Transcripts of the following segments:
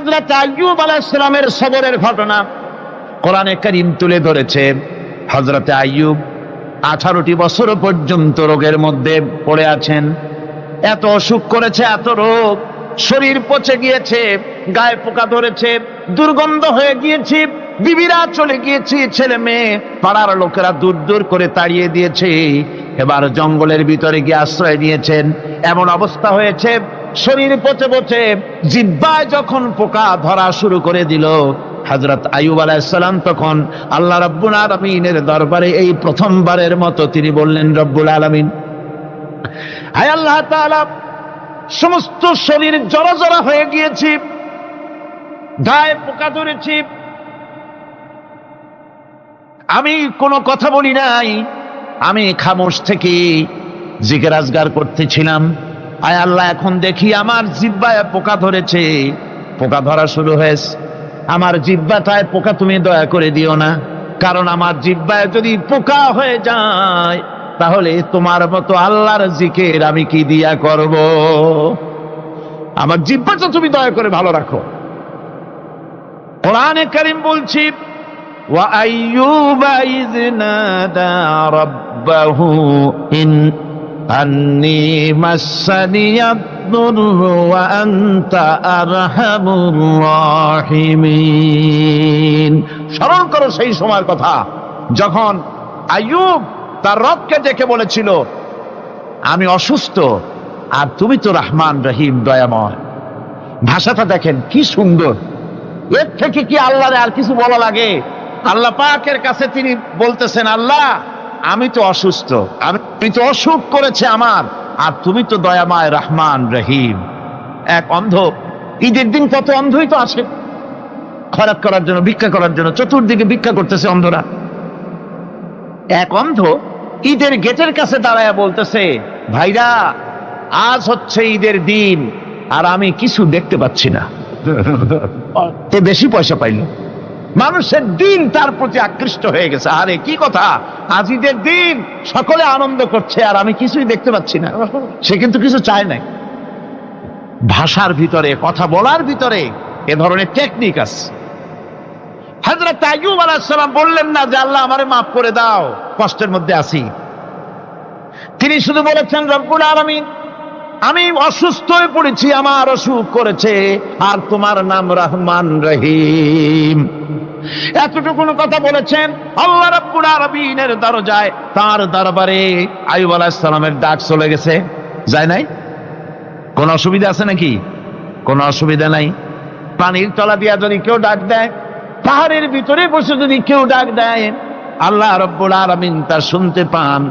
হযরত আইয়ুব আলাইহিস সালামের সবরের ঘটনা কোরআনে কারীম তুলে ধরেছে। হযরত আইয়ুব 18টি বছর পর্যন্ত রোগের মধ্যে পড়ে আছেন। এত অসুখ করেছে, এত রোগ, শরীর পচে গিয়েছে, গায়ে পোকা ধরেছে, দুর্গন্ধ হয়ে গিয়েছে, বিবিরা চলে গিয়েছে, ছেলে মেয়ে পাড়ার লোকেরা দূর দূর করে তাড়িয়ে দিয়েছে। এবার জঙ্গলের ভিতরে গিয়ে আশ্রয় নিয়েছেন। এমন অবস্থা হয়েছে, শরীর পচে পচে জিহ্বায় যখন পোকা ধরা শুরু করে দিল, হযরত আইয়ুব আলাইহিস সালাম তখন আল্লাহ রাব্বুল আলামিনের দরবারে এই প্রথমবারের মতো তিনি বললেন, রব্বুল আলামিন, হায় আল্লাহ তাআলা, সমস্ত শরীর জড়জড় হয়ে গিয়েছে, গায়ে পোকা ধরেছে, আমি কোনো কথা বলি নাই, আমি খামোশ থেকে জিকির আজগার করতেছিলাম। আয় আল্লাহ, এখন দেখি আমার জিহ্বায় পোকা ধরেছে, পোকা ধরা শুরু হয়েছে। আমার জিহ্বাটায় পোকা তুমি দয়া করে দিও না, কারণ আমার জিহ্বায় যদি পোকা হয়ে যায় তাহলে তোমার মতো আল্লাহর জিকির আমি কি দিয়া করব? আমার জিহ্বাটা তুমি দয়া করে ভালো রাখো। কোরআনে কারীম বলছি, ওয়া আইয়ুবা ইয নাদা রাব্বাহু ইন আন্নী মাসসানিয়াদ-দুররু ওয়া আনতা আরহামুর রাহিমিন। স্মরণ করো সেই সময়ের কথা যখন আইয়ুব তার রবকে ডেকে বলেছিল, আমি অসুস্থ আর তুমি তো রহমান রহিম, দয়াময়। ভাষাটা দেখেন কি সুন্দর। এর থেকে কি আল্লাহরে আর কিছু বলা লাগে? আল্লাহ পাকের কাছে তিনি বলতেছেন, আল্লাহ আমি তো অসুস্থ, আমি তো অসুখ করেছে আমার, আর তুমি তো দয়াময় রহমান রহিম। এক অন্ধ, ঈদের দিন কত অন্ধই তো আছে খয়রাত করার জন্য, ভিক্ষা করার জন্য, চতুর্দিকে ভিক্ষা করতেছে অন্ধরা। এক অন্ধ ঈদের গেটের কাছে দাঁড়ায় বলতেছে, ভাইরা আজ হচ্ছে ঈদের দিন আর আমি কিছু দেখতে পাচ্ছি না। তে বেশি পয়সা পাইল, মানুষের দিন তার প্রতি আকৃষ্ট হয়ে গেছে। আরে কি কথা, আজ ঈদের দিন, সকলে আনন্দ করছে আর আমি কিছুই দেখতে পাচ্ছি না। সে কিন্তু কিছু চায় নাই। ভাষার ভিতরে, কথা বলার ভিতরে এ ধরনের টেকনিক আছে। হযরত আইয়ুব আলাইহিস সালাম বললেন না যে আল্লাহ আমারে মাফ করে দাও, কষ্টের মধ্যে আছি। তিনি শুধু বলেছেন, রব্বুল আলামিন, আমি অসুস্থ হয়ে পড়েছি, আমার অসুখ করেছে, আর তোমার নাম রহমান রহিম। এতটুকু কথা বলেছেন। আল্লাহ রাব্বুল আলামিনের দরজায়, তার দরবারে আইয়ুব আলাইহিস সালামের ডাক চলে গেছে। যায় নাই? কোন অসুবিধা আছে নাকি? কোনো অসুবিধা নাই। পানির তলা দিয়া যদি কেউ ডাক দেয়, পাহাড়ের ভিতরে বসে যদি কেউ ডাক দেয়, আল্লাহ রাব্বুল আলামিন তা শুনতে পান।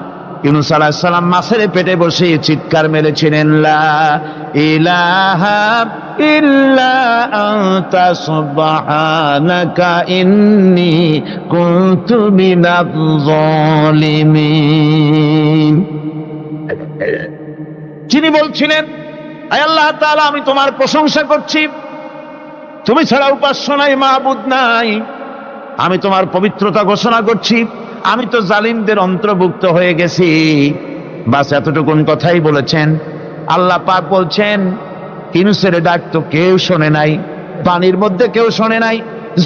ইউনূস আলাইহিস সালাম মাছের পেটে বসে চিৎকার মেরেছিলেন, লা ইলাহা ইল্লা আনতা সুবহানাকা ইন্নী কুনতু মিনাজ জালিমিন। যিনি বলছিলেন, আয় আল্লাহ তাআলা, আমি তোমার প্রশংসা করছি, তুমি ছাড়া উপাস্য নাই, মাবুদ নাই। আমি তোমার পবিত্রতা ঘোষণা করছি, আমি তো জালিমদের অন্তর্ভুক্ত হয়ে গেছি। বাস এতটুকুন কথাই বলেছেন। আল্লাহ পাক বলছেন, ইউনূসের ডাক তো কেউ শোনে নাই, পানির মধ্যে কেউ শোনে নাই,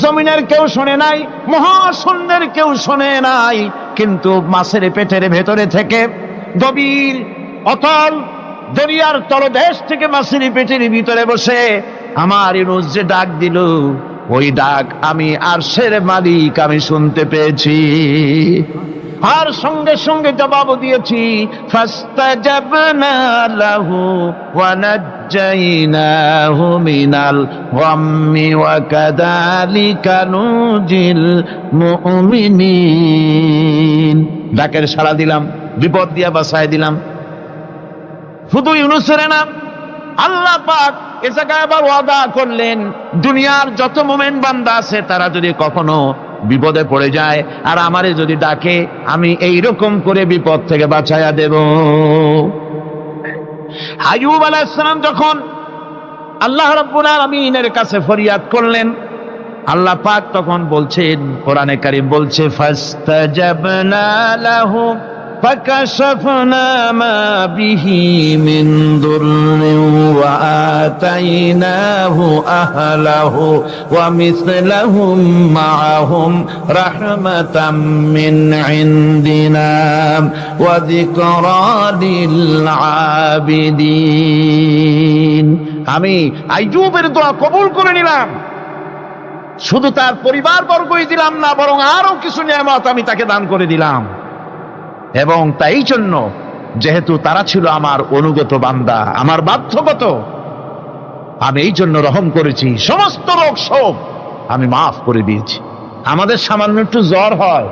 জমিনের কেউ শোনে নাই, মহাশূন্যের কেউ শোনে নাই, কিন্তু মাছের পেটের ভেতরে থেকে, গভীর অতল দরিয়ার তলদেশ থেকে মাছের পেটের ভিতরে বসে আমার ইউনূস যে ডাক দিল, ওই ডাক আমি আরশের মালিক আমি শুনতে পেয়েছি, আর সঙ্গে সঙ্গে জবাব দিয়েছি। ফাস্তাজাবনা লাহু ওয়া নাজ্জাইনাহু মিনাল গাম্মি ওয়া কাযালিকা নুজিল মুমিনিন। ডাকের সাড়া দিলাম, বিপদ দিয়া বাঁচায় দিলাম। শুধু ইউনূসের না, আল্লাহ পাক এ জায়গায় আবার ওয়াদা করলেন, দুনিয়ার যত মুমিন বান্দা আছে তারা যদি কখনো বিপদে পড়ে যায় আর আমারে যদি ডাকে, আমি এইরকম করে বিপদ থেকে বাঁচাইয়া দেব। আইয়ুব আলাইহিস সালাম যখন আল্লাহ রাব্বুল আলামিনের কাছে ফরিয়াদ করলেন, আল্লাহ পাক তখন বলছেন, কোরআনে কারীম বলছে, ফাস্তাজাবনা লাহু فكشفنا ما به من ضر وآتيناه أهله ومثلهم معهم رحمة من عندنا وذكرى للعابدين আমি আইয়ুবের দোয়া কবুল করে নিলাম। শুধু তার পরিবার বর্গই দিলাম না, বরং আরো কিছু নিয়ামত আমি তাকে দান করে দিলাম। এবং তাই জন্য যেহেতু তারা ছিল আমার অনুগত বান্দা, আমার বাধ্যগত, আমি এই জন্য রহম করেছি, সমস্ত রোগ শোক আমি মাফ করে দিয়েছি। আমাদের সামান্য একটু জ্বর হয়,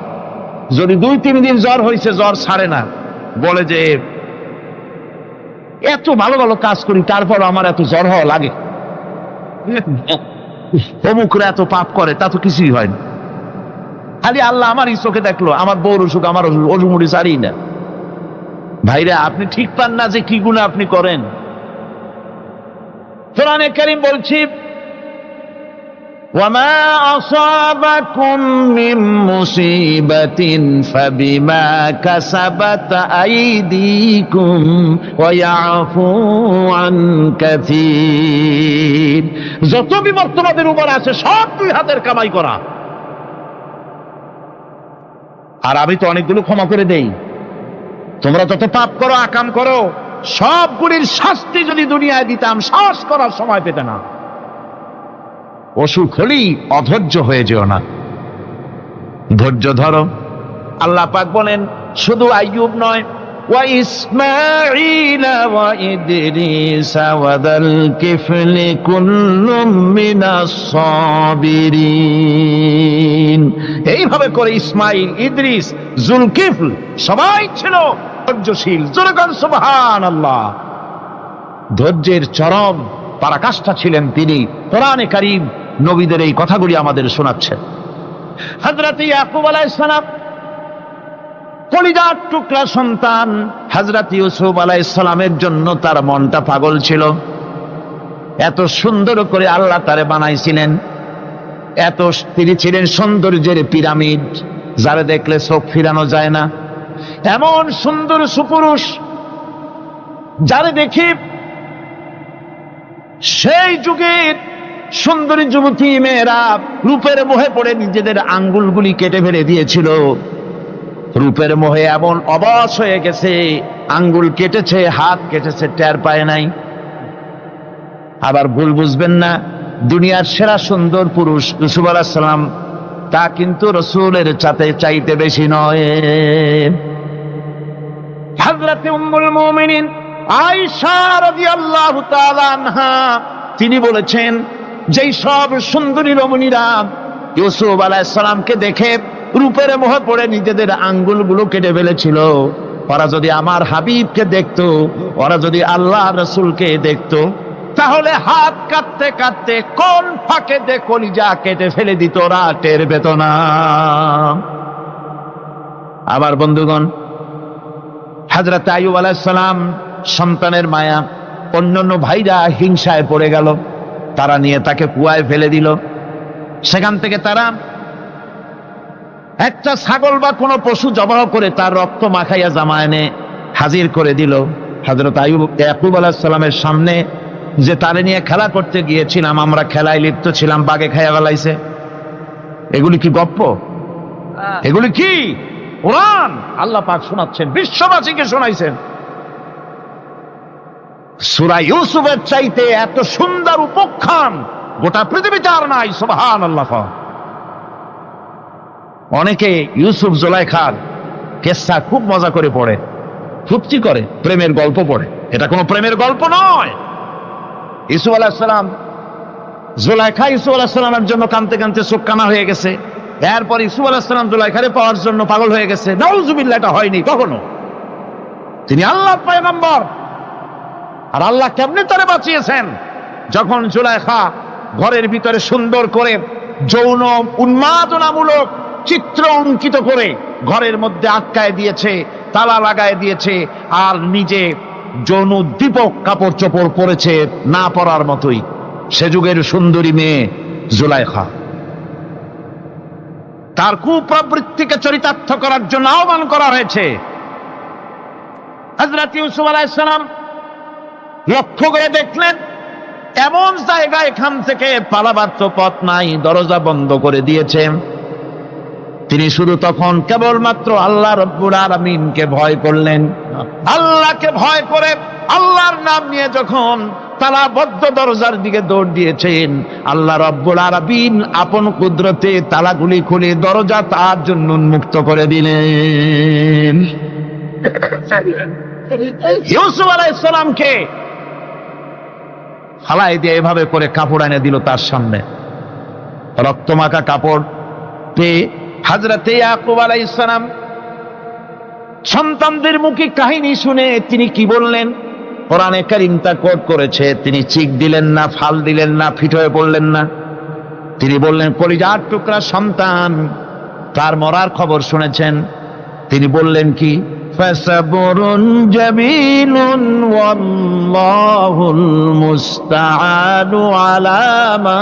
যদি 2-3 দিন জ্বর হয়েছে, জ্বর ছাড়ে না, বলে যে এত ভালো ভালো কাজ করি তারপর আমার এত জ্বর হওয়া লাগে, অমুকরা এত পাপ করে, তা তো কিছুই হয় না। খালি আল্লাহ আমার এই চোখে দেখলো, আমার বউর অসুখ, আমার অসুমুড়ি সারি না। ভাইরা, আপনি ঠিক পান না যে কি গুনাহ আপনি করেন। কোরআনে কারীম বলছি, ওয়ামা আসাবাকুম মিন মুসিবাতিন ফাবিমা কাসাবাত আইদিকুম ওয়া ইয়াফু আন কাসীর। যত বিপদ তোমাদের উপর আছে সব 2 হাতের কামাই করা। আর আমি তো অনেকগুলো ক্ষমা করে দেই। তোমরা যত পাপ করো, আকাম করো, সবগুলির শাস্তি যদি দুনিয়ায় দিতাম, শ্বাস করার সময় পেতে না। অসুখ হলেই অধৈর্য হয়ে যেও না, ধৈর্য ধরো। আল্লাহ পাক বলেন, শুধু আইয়ুব নয়, ওয়া ইসমাঈল ওয়া ইদরিস ওয়া যাল কিফলি কুল্লুম মিনাস সাবিরিন। এইভাবে করে ইসমাঈল, ইদ্রিস, জুলকিফল সবাই ছিল ধৈর্যশীল। জোরে বলেন সুবহানাল্লাহ। ধৈর্যের চরম পরাকাষ্ঠা ছিলেন তিনি। কোরআনে কারীম নবীদের এই কথাগুলি আমাদের শোনাচ্ছেন। হযরত ইয়াকুব আলাইহিস সালাম, কলিজার টুকরা সন্তান হযরত ইউসুফ আলাইহিস সালামের জন্য তার মনটা পাগল ছিল। এত সুন্দর করে আল্লাহ তারে বানাইছিলেন, এত তিনি ছিলেন সৌন্দর্যের পিরামিড, যারা দেখলে চোখ ফিরানো যায় না। এমন সুন্দর সুপুরুষ, যারে দেখি সেই যুগের সুন্দরী যুবতী মেয়েরা রূপের মোহে পড়ে নিজেদের আঙ্গুলগুলি কেটে ফেলে দিয়েছিল। রূপের মোহে এমন অবশ হয়ে গেছে, আঙ্গুল কেটেছে, হাত কেটেছে, টের পায় নাই। আবার ভুল বুঝবেন না, দুনিয়ার সেরা সুন্দর পুরুষ ইউসুফ আলাইহিস সালাম, তা কিন্তু রাসূলের চাইতে বেশি নয়। হযরত উম্মুল মুমিনিন আয়েশা রাদিয়াল্লাহু তাআলা আনহা, তিনি বলেছেন, যেই সব সুন্দরী রমণীরা ইউসুফ আলাইহিস সালামকে দেখে রূপের মোহে পড়ে নিজেদের আঙ্গুলগুলো কেটে ফেলেছিল, ওরা যদি আমার হাবিবকে দেখতো, ওরা যদি আল্লাহ রাসূলকে দেখতো, তাহলে হাত কাটতে কাটতে কোন ফাঁকে দিয়ে কলিজা কেটে ফেলে দিত, ওরা টের পেত না। আবার বন্ধুগণ, হযরত আইয়ুব আলাইহিস সালাম সন্তানের মায়া, অন্যান্য ভাইরা হিংসায় পড়ে গেল, তারা নিয়ে তাকে কুয়ায় ফেলে দিল। সেখান থেকে তারা একটা ছাগল বা কোনো পশু জবাহ করে তার রক্ত মাখাইয়া জামা এনে হাজির করে দিল হযরত ইয়াকুব আলাইহিস সালামের সামনে, যে তারে নিয়ে খেলা করতে গিয়েছিলাম, আমরা খেলায় লিপ্ত ছিলাম, বাগে খাইয়া ফেলাইছে। এগুলি কি গপ্প? এগুলি কি কোরআন? আল্লাহ পাক শোনাচ্ছেন, বিশ্ববাসীকে শোনাইছেন। সূরা ইউসুফের চাইতে এত সুন্দর উপাখ্যান গোটা পৃথিবীতে আর নাই। সুবহানাল্লাহ। অনেকে ইউসুফ জুলাইখার কেসা খুব মজা করে পড়ে, ফুর্তি করে, প্রেমের গল্প পড়ে। এটা কোনো প্রেমের গল্প নয়। ইউসুফ আলাইহিস সালাম, জুলাইখা ইউসুফ আলাইহিস সালামের জন্য কাঁদতে কাঁদতে চোখ কানা হয়ে গেছে। এরপর ইউসুফ আলাইহিস সালাম জুলাইখারে পাওয়ার জন্য পাগল হয়ে গেছে। নাউজুবিল্লাহ, এটা হয়নি কখনো। তিনি আল্লাহর পয়গম্বর, আর আল্লাহ কেমনে তারে বাঁচিয়েছেন? যখন জুলাইখা ঘরের ভিতরে সুন্দর করে যৌন উন্মাদনামূলক চিত্র অঙ্কিত করে ঘরের মধ্যে আটকায় দিয়েছে, তালা লাগায় দিয়েছে, আর নিজে যৌন দীপক কাপড় চোপড় পরেছে না পরার মতোই। সে যুগের সুন্দরী মেয়ে জুলাইখা, তার কুপ্রবৃত্তিকে চরিতার্থ করার জন্য আহ্বান করা হয়েছে। হযরত ইউসুফ আলাইহিস সালাম লক্ষ্য করে দেখলেন এমন জায়গায় এখান থেকে পালাবার তো পথ নাই, দরজা বন্ধ করে দিয়েছে। তিনি শুধু তখন কেবলমাত্র আল্লাহ রাব্বুল আলামিনকে ভয় করলেন। আল্লাহকে ভয় করে আল্লাহর নাম নিয়ে যখন তালাবদ্ধ দরজার দিকে দৌড় দিয়েছেন, আল্লাহ রাব্বুল আলামিন আপন কুদরতে তালাগুলি খুলে দরজা তার জন্য উন্মুক্ত করে দিলেন। ইউসুফ আলাইহিস সালামকে ফালাই দিয়ে এভাবে করে কাপড় এনে দিল তার সামনে, রক্তমাখা কাপড় পেয়ে হযরতে ইয়াকুব আলাইহিস সালাম সন্তানদের মুখে কাহিনী শুনে তিনি কি বললেন? কোরআনে কারীম তা কোট করেছে, তিনি চিক দিলেন না, ফাল দিলেন না, ফিট হয়ে পড়লেন না। তিনি বললেন, কলিজার টুকরা সন্তান তার মরার খবর শুনেছেন। তিনি বললেন কি? ফাসাবরুন জামিলুন ওয়াল্লাহুল মুস্তাআনু আলা মা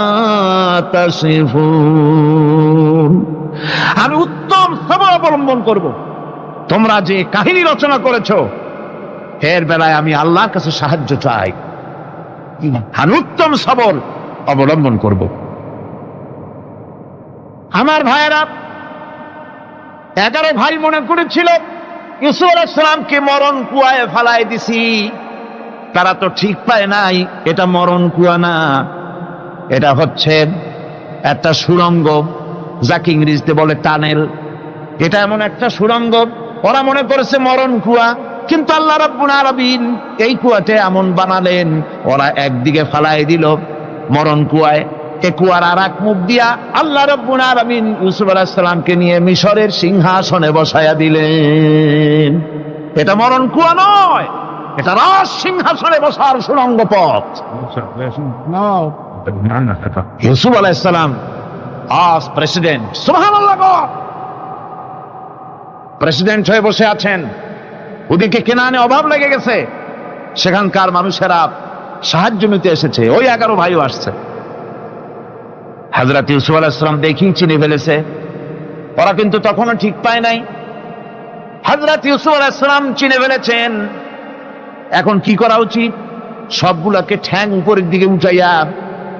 তাসিফুন। আমি উত্তম সবর অবলম্বন করব। তোমরা যে কাহিনী রচনা করেছো এর বেলায় আমি আল্লাহর কাছে সাহায্য চাই, আমি উত্তম সবর অবলম্বন করব। আমার ভাইয়েরা, 11 ভাই মনে করেছিল ইউসুফ আলাইহিস সালামকে মরণ কুয়ায় ফালাই দিছি। তারা তো ঠিক পায় নাই এটা মরণ কুয়া না, এটা হচ্ছে একটা সুড়ঙ্গ, যাকে ইংরেজিতে বলে টানেল। এটা এমন একটা সুড়ঙ্গ, ওরা মনে করেছে মরণ কুয়া, কিন্তু আল্লাহ রাব্বুল আলামিন এই কুয়াতে এমন বানালেন, ওরা একদিকে ফালাই দিল মরণ কুয়ায়, এ কুয়ার আর এক মুখ দিয়া আল্লাহ রাব্বুল আলামিন ইউসুফ আলাইহিস সালামকে নিয়ে মিশরের সিংহাসনে বসায়া দিলেন। এটা মরণ কুয়া নয়, এটা রাজ সিংহাসনে বসার সুড়ঙ্গ পথ। ইউসুফ আলাইহিস সালাম আজ প্রেসিডেন্ট, সুবহানাল্লাহ, প্রেসিডেন্ট হয়ে বসে আছেন। ওদিকে কেনানে অভাব লেগে গেছে, সেখানকার মানুষেরা সাহায্য নিতে এসেছে, ওই 11 ভাইও আসছে। হযরত ইউসুফ আলাইহিস সালাম দেখেই চিনে ফেলেছে, ওরা কিন্তু তখনও ঠিক পায় নাই। হযরত ইউসুফ আলাইহিস সালাম চিনে ফেলেছেন। এখন কি করা উচিত? সবগুলাকে ঠ্যাং উপরের দিকে উঠাইয়া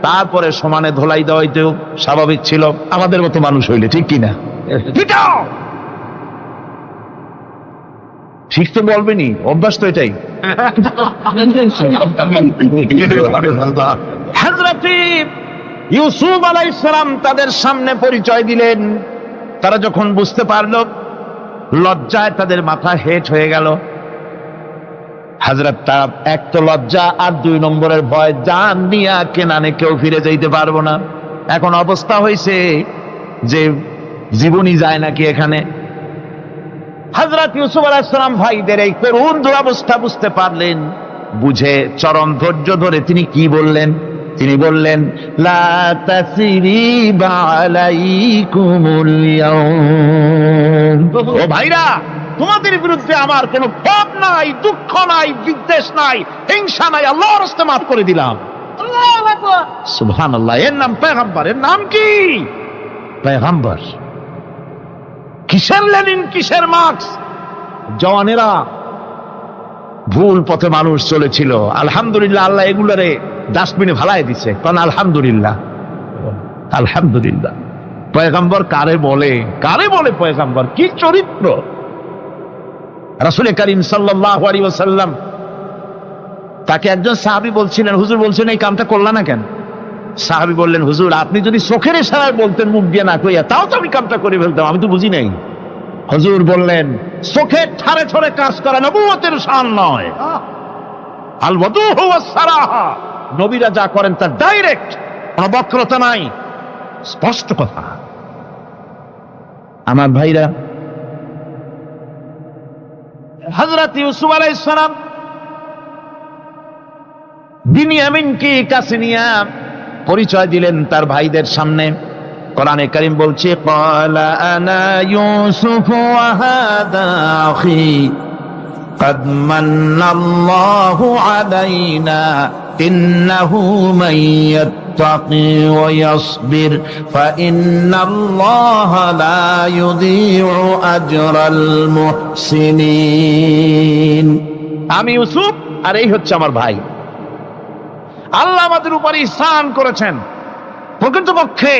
তারপরে সমানে ধোলাই দেওয়াইতেও স্বাভাবিক ছিল, আমাদের মতো মানুষ হইলে, ঠিক কিনা? ঠিক তো বলবেনি, অভ্যাস তো এটাই। হযরত ইউসুফ আলাইহিস সালাম তাদের সামনে পরিচয় দিলেন। তারা যখন বুঝতে পারল, লজ্জায় তাদের মাথা হেট হয়ে গেল। হযরত তার এক তো লজ্জা, আর 2 নম্বরের ভয়, জান নিয়া কেনানে কেউ ফিরে যাইতে পারবো না। এখন অবস্থা হয়েছে যে জীবনই যায় নাকি এখানে। হযরত ইউসুফ আলাইহিস সালাম ভাইদের এই করুণ দুরবস্থা বুঝতে পারলেন, বুঝে চরম ধৈর্য ধরে তিনি কি বললেন? তিনি বললেন, লা তাসরিবা আলাইকুমুল ইয়াউম। ও ভাইরা, তোমাদের বিরুদ্ধে আমার কোনো পাপ নাই, দুঃখ নাই, বিদ্বেষ নাই, হিংসা নাই, আল্লাহর রাস্তে মাফ করে দিলাম। আল্লাহু আকবার, সুবহানাল্লাহ। এর নাম পয়গম্বর। এর নাম কি? পয়গম্বর। কিসের লেনিন, কিসের মার্কস? জওয়ানেরা, ভুল পথে মানুষ চলেছিল, আলহামদুলিল্লাহ আল্লাহ এগুলারে ডাস্টবিনে ফালাই দিছে। কারণ আলহামদুলিল্লাহ, আলহামদুলিল্লাহ। পয়গম্বর কারে বলে? কারে বলে পয়গম্বর? কি চরিত্র! রাসূল করিম সাল্লাল্লাহু আলাইহি ওয়াসাল্লাম তাকে একজন সাহাবী বলছিলেন, হুজুর বলছেন এই কামটা করলা না কেন? সাহাবী বললেন, হুজুর আপনি যদি চোখের ইশারায় বলতেন, মুখ দিয়ে না কইয়া, তাও তো আমি কামটা করে ফেলতাম, আমি তো বুঝি নাই। হুজুর বললেন, চোখের ঠারে ঠারে কাজ করা নবুয়তের শান নয়। আল ওয়াদুহু ওয়াস সারাহা, নবীরা যা করেন তা ডাইরেক্ট, কোনো বক্রতা নাই, স্পষ্ট কথা। আমার ভাইরা, হযরত ইউসুফ আলাইহিস সালাম বিনিয়ামিনকে কাছে নিয়ে পরিচয় দিলেন তার ভাইদের সামনে। কোরআনে কারীম বলছে, ক্বালা আনা ইউসুফ ওয়া হাদা আখি قد من الله علينا إنه من يتقي ويصبر فإن الله لا يضيع أجر المحسنين। আমি ইউসুফ আর এই হচ্ছে আমার ভাই। আল্লাহ আমাদের উপর ইহসান করেছেন। প্রকৃতপক্ষে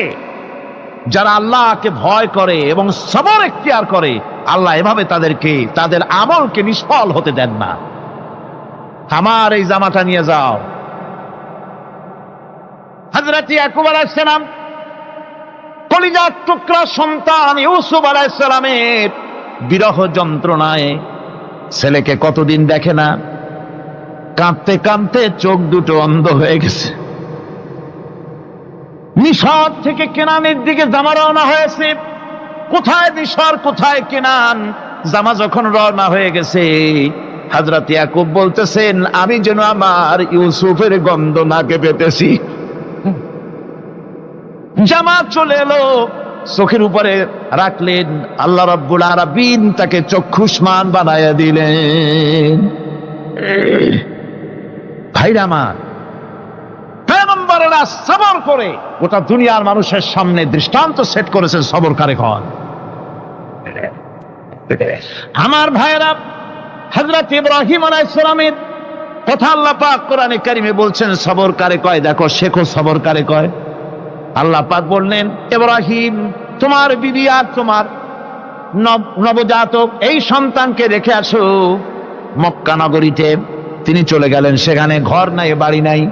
যারা আল্লাহকে ভয় করে এবং সবর এখতিয়ার করে, আল্লাহ এভাবে তাদেরকে তাদের আমলকে নিষ্ফল হতে দেন না। আমার এই জামাটা নিয়ে যাও। হযরত ইয়াকুব আলাইহিস সালাম কলিজার টুকরা সন্তান ইউসুফ আলাইহিস সালামের বিরহ যন্ত্রণায় ছেলেকে কতদিন দেখে না, কাঁদতে কাঁদতে চোখ দুটো অন্ধ হয়ে গেছে। মিশর থেকে কেনানের দিকে জামা রওনা হয়েছে। কোথায় মিশর, কোথায় কেনান? জামা যখন রওনা হয়ে গেছে, হযরত ইয়াকুব বলতেছেন, আমি যেন আমার ইউসুফের গন্ধ নাকে পেতেছি। জামা চলে এলো, চোখের উপরে রাখলেন, আল্লাহ রাব্বুল আলামিন তাকে চক্ষুষ্মান বানায়া দিলেন। ভাইরা আমার, পয়গম্বরেরা সবর করে গোটা দুনিয়ার মানুষের সামনে দৃষ্টান্ত সেট করেছেন সবরকারী হন। আমার ভাইরা, হযরত ইব্রাহিম আলাইহিস সালামের কথা আল্লাহ পাক কোরআনে কারিমে বলছেন সবরকারী কয়, দেখো শেখো সবরকারী কয়। আল্লাহ পাক বললেন, ইব্রাহিম তোমার বিবি আর তোমার নবজাতক এই সন্তানকে রেখে আসো মক্কা নগরীতে। তিনি চলে গেলেন, সেখানে ঘর নাই, বাড়ি নাই,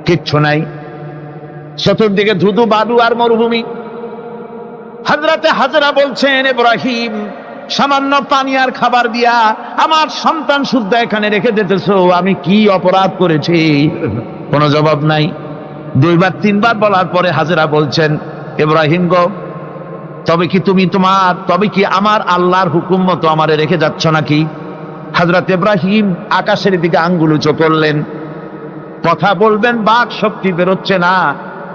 কিচ্ছু নাই, চতুর্দিকে ধুধু বালু আর মরুভূমি। হযরতে হাজরা বলছেন, ইব্রাহিম সামান্য পানি আর খাবার দিয়া আমার সন্তান শুদ্ধ এখানে রেখে দিতেছো, আমি কি অপরাধ করেছি? কোনো জবাব নাই। দুইবার তিনবার বলার পরে হাজরা বলছেন, ইব্রাহিম গো, তবে কি আমার আল্লাহর হুকুম মতো আমারে রেখে যাচ্ছ নাকি? হযরত ইব্রাহিম আকাশের দিকে আঙ্গুল উঁচু করলেন। কথা বলবেন, বাক শক্তি বেরোচ্ছে না।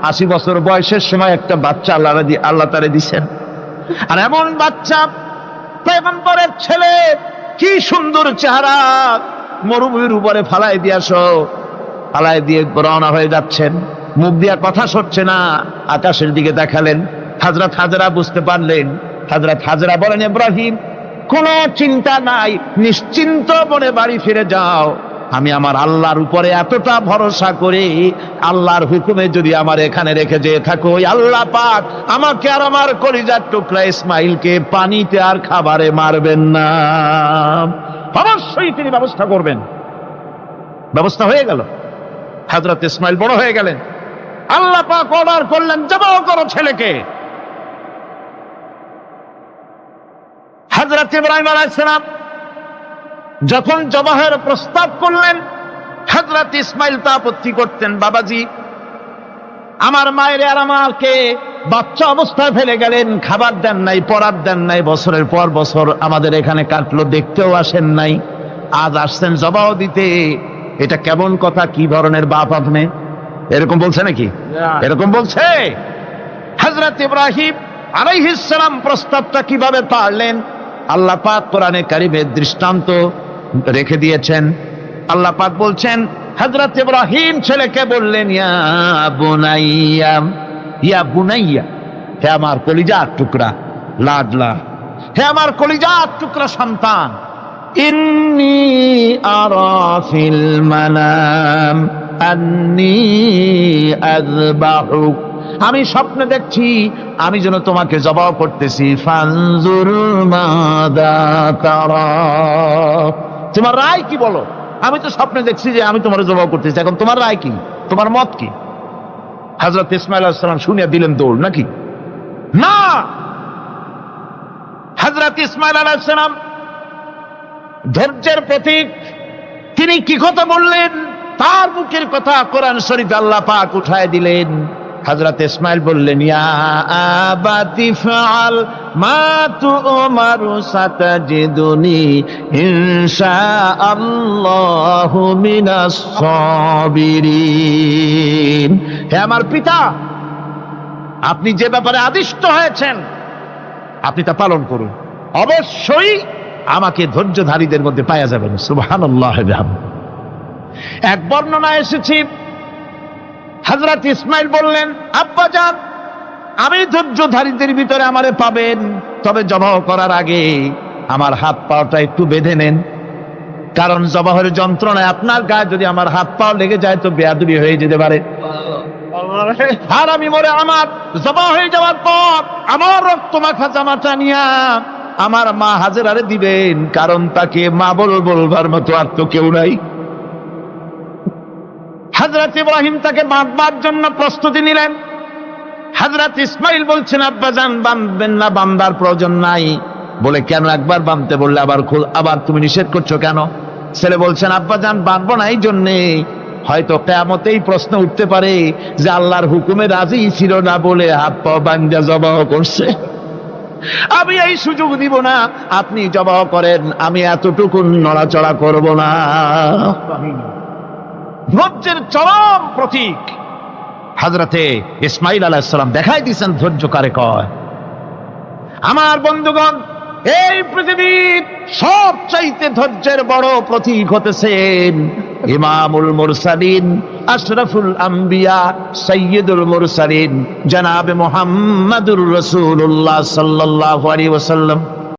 80 বছর বয়সের সময় একটা বাচ্চা আল্লাহ তারে দিছেন, আর এমন বাচ্চা পয়গম্বরের ছেলে, কি সুন্দর চেহারা, মরুভূমির উপরে ফালাই দিয়ে রওনা হয়ে যাচ্ছেন। মুখ দিয়া কথা সরছে না, আকাশের দিকে দেখালেন। হযরত হাজরা বুঝতে পারলেন। হযরত হাজরা বলেন, ইব্রাহিম কোনো চিন্তা নাই, নিশ্চিন্ত মনে বাড়ি ফিরে যাও। আমি আমার আল্লাহর উপরে এতটা ভরসা করি, আল্লাহর হুকুমে যদি আমার এখানে রেখে যেয়ে থাকো, আল্লাহ পাক আমাকে আর আমার কলিজার টুকরা ইসমাইলকে পানিতে আর খাবারে মারবেন না, অবশ্যই তিনি ব্যবস্থা করবেন। ব্যবস্থা হয়ে গেল। হযরত ইসমাইল বড় হয়ে গেলেন। আল্লাহ পাক অর্ডার করলেন, জবাহ করো ছেলেকে। হযরত ইব্রাহিম আলাইহিস সালাম যখন জবাহের প্রস্তাব করলেন, হযরত ইসমাইল তা আপত্তি করতেন, বাবাজি আমার মায়ের আর আমাকে বাচ্চা অবস্থায় ফেলে গেলেন, খাবার দেন নাই, পরার দেন নাই, বছরের পর বছর আমাদের এখানে কাটলো, দেখতেও আসেন নাই, আজ আসছেন জবাহ দিতে। এটা কেমন কথা? কি ধরনের বাপ আপনি? এরকম বলছে নাকি? এরকম বলছে। হযরত ইব্রাহিম আলাইহিস সালাম প্রস্তাবটা কিভাবে পারলেন? আল্লাহ পাক কোরআনে কারিমে দৃষ্টান্ত রেখে দিয়েছেন। আল্লাহ পাক বলছেন, হযরত ইব্রাহিম ছেলেকে বললেন, ইয়া বুনাইয়া, হে আমার কলিজার টুকরা লাডলা, হে আমার কলিজার টুকরা সন্তান, ইন্নী আরা ফিল মানাম আন্নী আযবাহুক, আমি স্বপ্নে দেখছি আমি যেন তোমাকে জবাহ করতেছি। ফানজুর মাযা তারা, তোমার রায় কি বলো? আমি তো স্বপ্নে দেখছি যে আমি তোমার জবাহ করতেছি, এখন তোমার রায় কি, তোমার মত কি? হযরত ইসমাঈল আলাইহিস সালাম শুনিয়া দিলেন দৌড়, নাকি? না, হযরত ইসমাঈল আলাইহিস সালাম ধৈর্যের প্রতীক। তিনি কি কথা বললেন? তার মুখের কথা কোরআন শরীফ আল্লাহ পাক উঠায় দিলেন। হযরত ইসমাঈল বললেন, ইয়া আবাতি ফাআল মা তু'মারু সাতাজিদুনি ইনশাআল্লাহু মিনাস সাবিরিন, হে আমার পিতা, আপনি যে ব্যাপারে আদিষ্ট হয়েছেন আপনি তা পালন করুন, অবশ্যই আমাকে ধৈর্যধারীদের মধ্যে পাওয়া যাবেন। সুবহানাল্লাহ। এক বর্ণনা এসেছে, হযরত ইসমাঈল বললেন, আব্বাজান আমি ধৈর্যধারীদের ভিতরে আমারে পাবেন, তবে জবাহ করার আগে আমার হাত পাটা একটু বেঁধে নেন। কারণ জবাহের যন্ত্রণায় আপনার গায়ে যদি আমার হাত পা লেগে যায় তো বেয়াদবি হয়ে যেতে পারে। আর আমি মরে আমার জবা হয়ে যাওয়ার পর আমার রক্ত মাখা জামাটা নিয়া আমার মা হাজেরারে দিবেন, কারণ তাকে মা বলবার মতো আর তো কেউ নাই। হযরত ইব্রাহিম তাকে বাঁধবার জন্য প্রস্তুতি নিলেন। হযরত ইসমাইল বলছেন, আব্বাজান বাঁধবেন না, বাঁধার প্রয়োজন নাই। বলে কেন? একবার বাঁধতে বললে আবার তুমি নিষেধ করছো কেন? ছেলে বলছেন, আব্বাজান বাঁধবো না এই জন্যে, হয়তো কিয়ামতেই প্রশ্ন উঠতে পারে যে আল্লাহর হুকুমে রাজি ছিল না বলে হাত পা বাঁধা জবাহ করছে। আমি এই সুযোগ দিব না, আপনি জবাহ করেন, আমি এতটুকু নড়াচড়া করব না। ধৈর্যের চরম প্রতীক হযরতে ইসমাইল আলাইহিস সালাম দেখাই দিয়েছেন ধৈর্য কারে কয়। আমার বন্ধুগণ, এই পৃথিবীর সবচাইতে ধৈর্যের বড় প্রতীক হতেছেন ইমামুল মুরসালিন, আশরাফুল আম্বিয়া, সাইয়্যিদুল মুরসালিন জনাবে মুহাম্মাদুর রাসূলুল্লাহ সাল্লাল্লাহু আলাইহি ওয়াসাল্লাম।